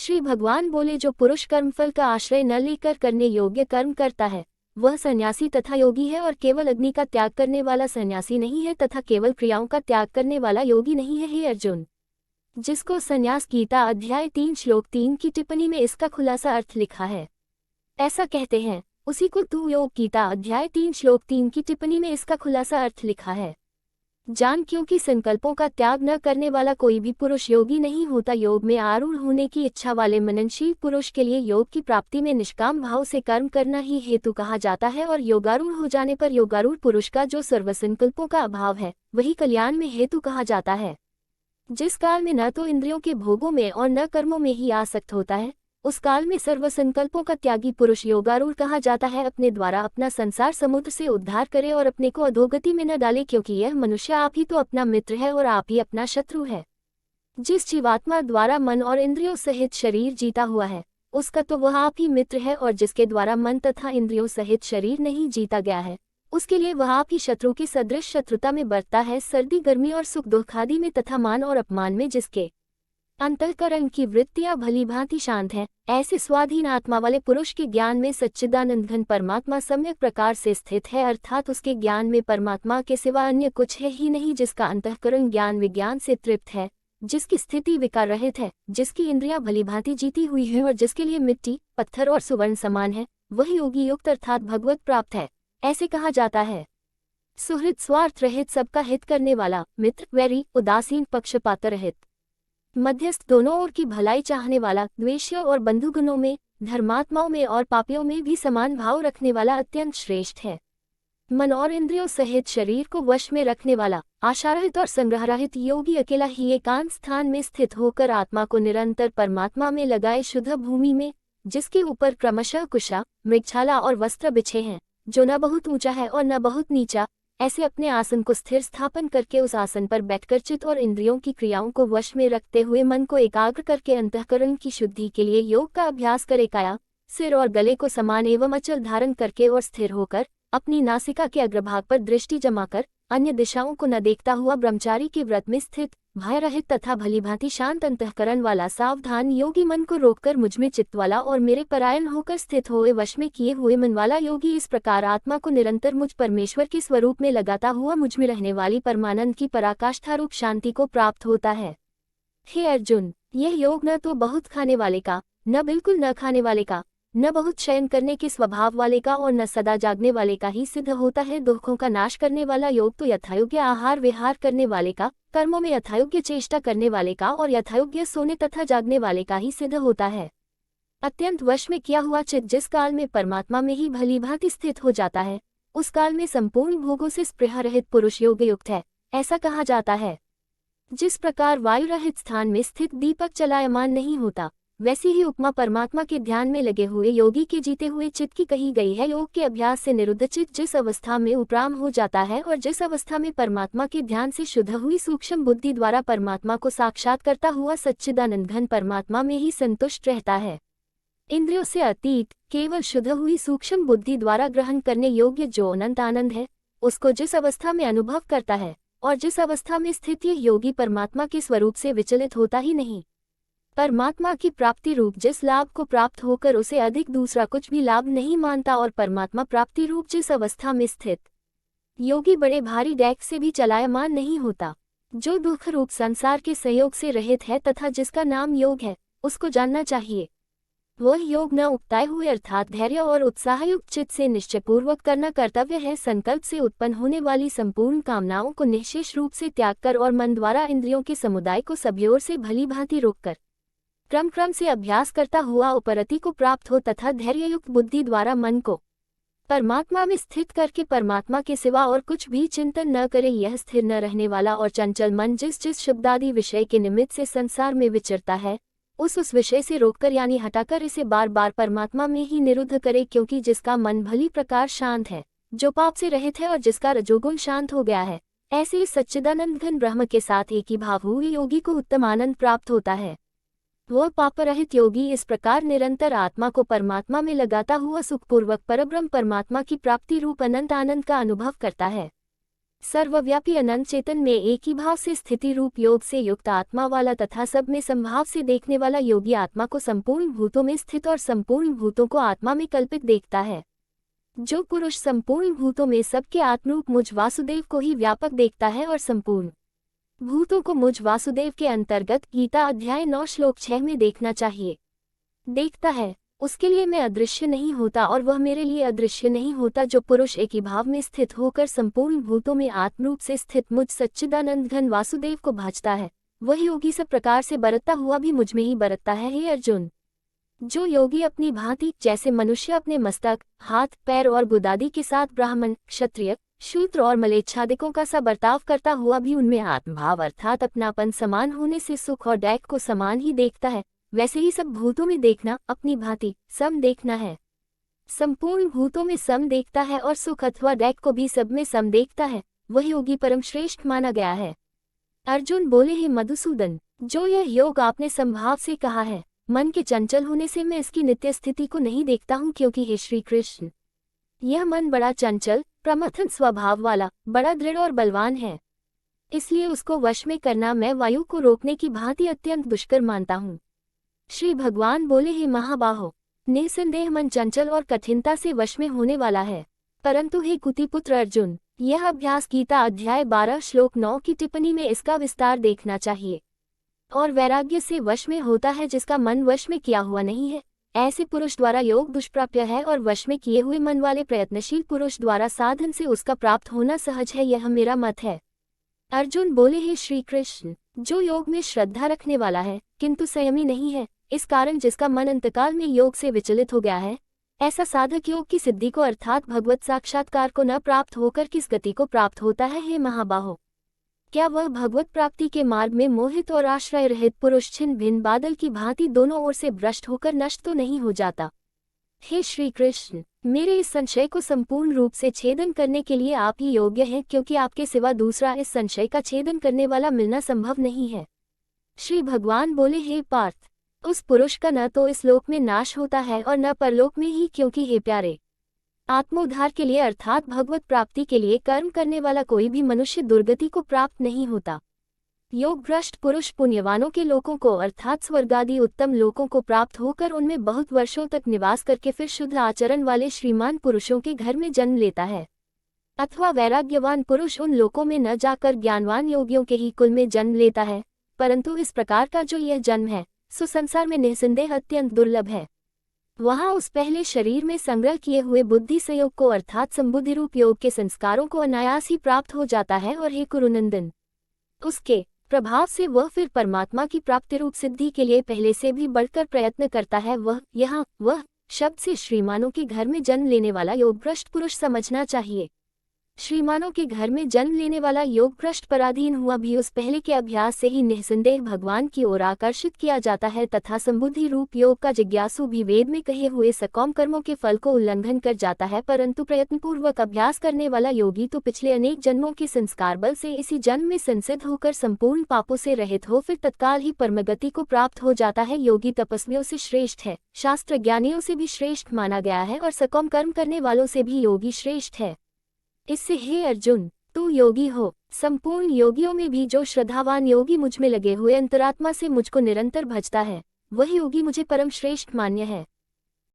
श्री भगवान बोले, जो पुरुष कर्मफल का आश्रय न लेकर करने योग्य कर्म करता है वह सन्यासी तथा योगी है, और केवल अग्नि का त्याग करने वाला सन्यासी नहीं है तथा केवल क्रियाओं का त्याग करने वाला योगी नहीं है। हे अर्जुन, जिसको संन्यास गीता अध्याय 3 श्लोक 3 की टिप्पणी में इसका खुलासा अर्थ लिखा है, ऐसा कहते हैं, उसी को तू योग गीता अध्याय 3 श्लोक 3 की टिप्पणी में इसका खुलासा अर्थ लिखा है जान, क्योंकि संकल्पों का त्याग न करने वाला कोई भी पुरुष योगी नहीं होता। योग में आरूढ़ होने की इच्छा वाले मननशील पुरुष के लिए योग की प्राप्ति में निष्काम भाव से कर्म करना ही हेतु कहा जाता है, और योगारूढ़ हो जाने पर योगारूढ़ पुरुष का जो सर्वसंकल्पों का अभाव है वही कल्याण में हेतु कहा जाता है। जिस काल में न तो इंद्रियों के भोगों में और न कर्मों में ही आसक्त होता है, उस काल में सर्व संकल्पों का त्यागी पुरुष योगारूढ़ कहा जाता है। अपने द्वारा अपना संसार समुद्र से उद्धार करे और अपने को अधोगति में न डाले, क्योंकि यह मनुष्य आप ही तो अपना मित्र है और आप ही अपना शत्रु है। जिस जीवात्मा द्वारा मन और इंद्रियों सहित शरीर जीता हुआ है उसका तो वह आप ही मित्र है, और जिसके द्वारा मन तथा इंद्रियों सहित शरीर नहीं जीता गया है उसके लिए वह आप ही शत्रु के सदृश शत्रुता में बरता है। सर्दी गर्मी और सुख दुख आदि में तथा मान और अपमान में जिसके अंतःकरण की वृत्तियां भली भांति शांत हैं, ऐसे स्वाधीन आत्मा वाले पुरुष के ज्ञान में सच्चिदानंद घन परमात्मा सम्यक प्रकार से स्थित है, अर्थात उसके ज्ञान में परमात्मा के सिवा अन्य कुछ है ही नहीं। जिसका अंतःकरण ज्ञान विज्ञान से तृप्त है, जिसकी स्थिति विकार रहित है, जिसकी इंद्रियां भली भांति जीती हुई है और जिसके लिए मिट्टी पत्थर और सुवर्ण समान है, वही योगी युक्त अर्थात भगवत प्राप्त है, ऐसे कहा जाता है। सुहृद स्वार्थ रहित, सबका हित करने वाला, मित्र वैरी उदासीन पक्षपात रहित, मध्यस्थ दोनों ओर की भलाई चाहने वाला, द्वेषियों और बंधुगणों में, धर्मात्माओं में और पापियों में भी समान भाव रखने वाला अत्यंत श्रेष्ठ है। मन और इंद्रियों सहित शरीर को वश में रखने वाला, आशारहित और संग्रहरहित योगी अकेला ही एकांत स्थान में स्थित होकर आत्मा को निरंतर परमात्मा में लगाए शुद्ध भूमि में, जिसके ऊपर क्रमशः कुशा मृगछाला और वस्त्र बिछे हैं, जो न बहुत ऊंचा है और न बहुत नीचा, ऐसे अपने आसन को स्थिर स्थापन करके उस आसन पर बैठकर चित्त और इंद्रियों की क्रियाओं को वश में रखते हुए मन को एकाग्र करके अंतःकरण की शुद्धि के लिए योग का अभ्यास करे। काया सिर और गले को समान एवं अचल धारण करके और स्थिर होकर अपनी नासिका के अग्रभाग पर दृष्टि जमाकर अन्य दिशाओं को न देखता हुआ ब्रह्मचारी के व्रत में स्थित, भय रहित तथा भलीभांति शांत अंतःकरण वाला सावधान योगी मन को रोककर मुझमें चित्त वाला और मेरे परायण होकर स्थित हुए वश में किए हुए मन वाला योगी इस प्रकार आत्मा को निरंतर मुझ परमेश्वर के स्वरूप में लगाता हुआ मुझमें रहने वाली परमानंद की पराकाष्ठा रूप शांति को प्राप्त होता है। हे अर्जुन, यह योग न तो बहुत खाने वाले का, न बिल्कुल न खाने वाले का, न बहुत शयन करने के स्वभाव वाले का और न सदा जागने वाले का ही सिद्ध होता है। दुखों का नाश करने वाला योग तो यथायोग्य आहार विहार करने वाले का, कर्मों में यथायोग्य चेष्टा करने वाले का और यथायोग्य सोने तथा जागने वाले का ही सिद्ध होता है। अत्यंत वश में किया हुआ चित्त जिस काल में परमात्मा में ही भली भांति स्थित हो जाता है, उस काल में संपूर्ण भोगों से स्पृहा रहित पुरुष योग युक्त है, ऐसा कहा जाता है। जिस प्रकार वायु रहित स्थान में स्थित दीपक चलायमान नहीं होता, वैसी ही उपमा परमात्मा के ध्यान में लगे हुए योगी के जीते हुए चित्त की कही गई है। योग के अभ्यास से निरुद्ध चित्त जिस अवस्था में उपराम हो जाता है और जिस अवस्था में परमात्मा के ध्यान से शुद्ध हुई सूक्ष्म बुद्धि द्वारा परमात्मा को साक्षात करता हुआ सच्चिदानंद घन परमात्मा में ही संतुष्ट रहता है, इंद्रियों से अतीत केवल शुद्ध हुई सूक्ष्म बुद्धि द्वारा ग्रहण करने योग्य जो अनंत आनंद है, उसको जिस अवस्था में अनुभव करता है और जिस अवस्था में स्थित यह योगी परमात्मा के स्वरूप से विचलित होता ही नहीं, परमात्मा की प्राप्ति रूप जिस लाभ को प्राप्त होकर उसे अधिक दूसरा कुछ भी लाभ नहीं मानता और परमात्मा प्राप्ति रूप जिस अवस्था में स्थित योगी बड़े भारी डेक से भी चलायमान नहीं होता, जो दुख रूप संसार के सहयोग से रहित है तथा जिसका नाम योग है, उसको जानना चाहिए। वह योग न उकताए हुए अर्थात धैर्य और उत्साहयुक्त चित्त से निश्चयपूर्वक करना कर्तव्य है। संकल्प से उत्पन्न होने वाली संपूर्ण कामनाओं को निःशेष रूप से त्याग कर और मन द्वारा इंद्रियों के समुदाय को सभी ओर से भली भांति रोककर क्रम से अभ्यास करता हुआ उपरति को प्राप्त हो तथा धैर्ययुक्त बुद्धि द्वारा मन को परमात्मा में स्थित करके परमात्मा के सिवा और कुछ भी चिंतन न करे। यह स्थिर न रहने वाला और चंचल मन जिस शब्दादि विषय के निमित्त से संसार में विचरता है, उस विषय से रोककर यानी हटाकर इसे बार बार परमात्मा में ही निरुद्ध करे, क्योंकि जिसका मन भली प्रकार शांत है, जो पाप से रहित है और जिसका रजोगुण शांत हो गया है, ऐसे इस सच्चिदानंद घन ब्रह्म के साथ एक ही भाव हुए योगी को उत्तम आनंद प्राप्त होता है। वह पापरहित योगी इस प्रकार निरंतर आत्मा को परमात्मा में लगाता हुआ सुखपूर्वक परब्रह्म परमात्मा की प्राप्ति रूप अनंत आनंद का अनुभव करता है। सर्वव्यापी अनंत चेतन में एक ही भाव से स्थिति रूप योग से युक्त आत्मा वाला तथा सब में संभाव से देखने वाला योगी आत्मा को संपूर्ण भूतों में स्थित और संपूर्ण भूतों को आत्मा में कल्पित देखता है। जो पुरुष संपूर्ण भूतों में सबके आत्मरूप मुझ वासुदेव को ही व्यापक देखता है और संपूर्ण भूतों को मुझ वासुदेव के अंतर्गत गीता अध्याय 9 श्लोक 6 में देखना चाहिए, देखता है, उसके लिए मैं अदृश्य नहीं होता और वह मेरे लिए अदृश्य नहीं होता। जो पुरुष एक ही भाव में स्थित होकर संपूर्ण भूतों में आत्मरूप से स्थित मुझ सच्चिदानंद घन वासुदेव को भाजता है, वह योगी सब प्रकार से बरतता हुआ भी मुझ में ही बरतता है। हे अर्जुन, जो योगी अपनी भांति जैसे मनुष्य अपने मस्तक, हाथ, पैर और गुदादि के साथ ब्राह्मण, क्षत्रिय, शूद्र और मलेच्छादिकों का सा बर्ताव करता हुआ भी उनमें आत्मभाव अर्थात अपनापन समान होने से सुख और दैख को समान ही देखता है, वैसे ही सब भूतों में देखना अपनी भांति सम देखना है। संपूर्ण भूतों में सम देखता है और सुख अथवा दैख को भी सब में सम देखता है, वह योगी परम श्रेष्ठ माना गया है। अर्जुन बोले, हे मधुसूदन, जो यह योग आपने संभाव से कहा है, मन के चंचल होने से मैं इसकी नित्य स्थिति को नहीं देखता हूँ, क्योंकि हे श्री कृष्ण, यह मन बड़ा चंचल प्रमथन स्वभाव वाला, बड़ा दृढ़ और बलवान है, इसलिए उसको वश में करना मैं वायु को रोकने की भांति अत्यंत दुष्कर मानता हूँ। श्री भगवान बोले, हे महाबाहो, निसंदेह मन चंचल और कठिनता से वश में होने वाला है, परंतु हे कुतिपुत्र अर्जुन, यह अभ्यास गीता अध्याय 12 श्लोक 9 की टिप्पणी में इसका विस्तार देखना चाहिए। और वैराग्य से वश में होता है जिसका मन वश में किया हुआ नहीं है, ऐसे पुरुष द्वारा योग दुष्प्राप्य है और वश में किए हुए मन वाले प्रयत्नशील पुरुष द्वारा साधन से उसका प्राप्त होना सहज है, यह मेरा मत है। अर्जुन बोले, हे श्री कृष्ण, जो योग में श्रद्धा रखने वाला है किंतु संयमी नहीं है, इस कारण जिसका मन अंतकाल में योग से विचलित हो गया है, ऐसा साधक योग की सिद्धि को अर्थात भगवत साक्षात्कार को न प्राप्त होकर किस गति को प्राप्त होता है। हे महाबाहो, क्या वह भगवत प्राप्ति के मार्ग में मोहित और आश्रय रहित पुरुष छिन्न भिन्न बादल की भांति दोनों ओर से भ्रष्ट होकर नष्ट तो नहीं हो जाता? हे श्री कृष्ण, मेरे इस संशय को संपूर्ण रूप से छेदन करने के लिए आप ही योग्य हैं, क्योंकि आपके सिवा दूसरा इस संशय का छेदन करने वाला मिलना संभव नहीं है। श्री भगवान बोले, हे पार्थ, उस पुरुष का न तो इस लोक में नाश होता है और न परलोक में ही, क्योंकि हे प्यारे, आत्मोद्धार के लिए अर्थात भगवत प्राप्ति के लिए कर्म करने वाला कोई भी मनुष्य दुर्गति को प्राप्त नहीं होता। योग भ्रष्ट पुरुष पुण्यवानों के लोकों को अर्थात स्वर्ग आदि उत्तम लोकों को प्राप्त होकर उनमें बहुत वर्षों तक निवास करके फिर शुद्ध आचरण वाले श्रीमान पुरुषों के घर में जन्म लेता है। अथवा वैराग्यवान पुरुष उन लोकों में न जाकर ज्ञानवान योगियों के ही कुल में जन्म लेता है, परंतु इस प्रकार का जो यह जन्म है सो संसार में निसंदेह अत्यंत दुर्लभ है। वहाँ उस पहले शरीर में संग्रह किए हुए बुद्धि संयोग को अर्थात संबुद्धि रूप योग के संस्कारों को अनायास ही प्राप्त हो जाता है और हे कुरुनंदन, उसके प्रभाव से वह फिर परमात्मा की प्राप्ति रूप सिद्धि के लिए पहले से भी बढ़कर प्रयत्न करता है। वह शब्द से श्रीमानों के घर में जन्म लेने वाला योगभ्रष्ट पुरुष समझना चाहिए। श्रीमानों के घर में जन्म लेने वाला योग भ्रष्ट पराधीन हुआ भी उस पहले के अभ्यास से ही निःसंदेह भगवान की ओर आकर्षित किया जाता है तथा संबुद्धि रूप योग का जिज्ञासु भी वेद में कहे हुए सकौम कर्मों के फल को उल्लंघन कर जाता है, परंतु प्रयत्नपूर्वक अभ्यास करने वाला योगी तो पिछले अनेक जन्मों के संस्कार बल से इसी जन्म में संसिद्ध होकर संपूर्ण पापों से रहित हो फिर तत्काल ही परमगति को प्राप्त हो जाता है। योगी तपस्वियों से श्रेष्ठ है, शास्त्र ज्ञानियों से भी श्रेष्ठ माना गया है और सकौम कर्म करने वालों से भी योगी श्रेष्ठ है। इससे हे अर्जुन, तू योगी हो। संपूर्ण योगियों में भी जो श्रद्धावान योगी मुझ में लगे हुए अंतरात्मा से मुझको निरंतर भजता है, वह योगी मुझे परम श्रेष्ठ मान्य है।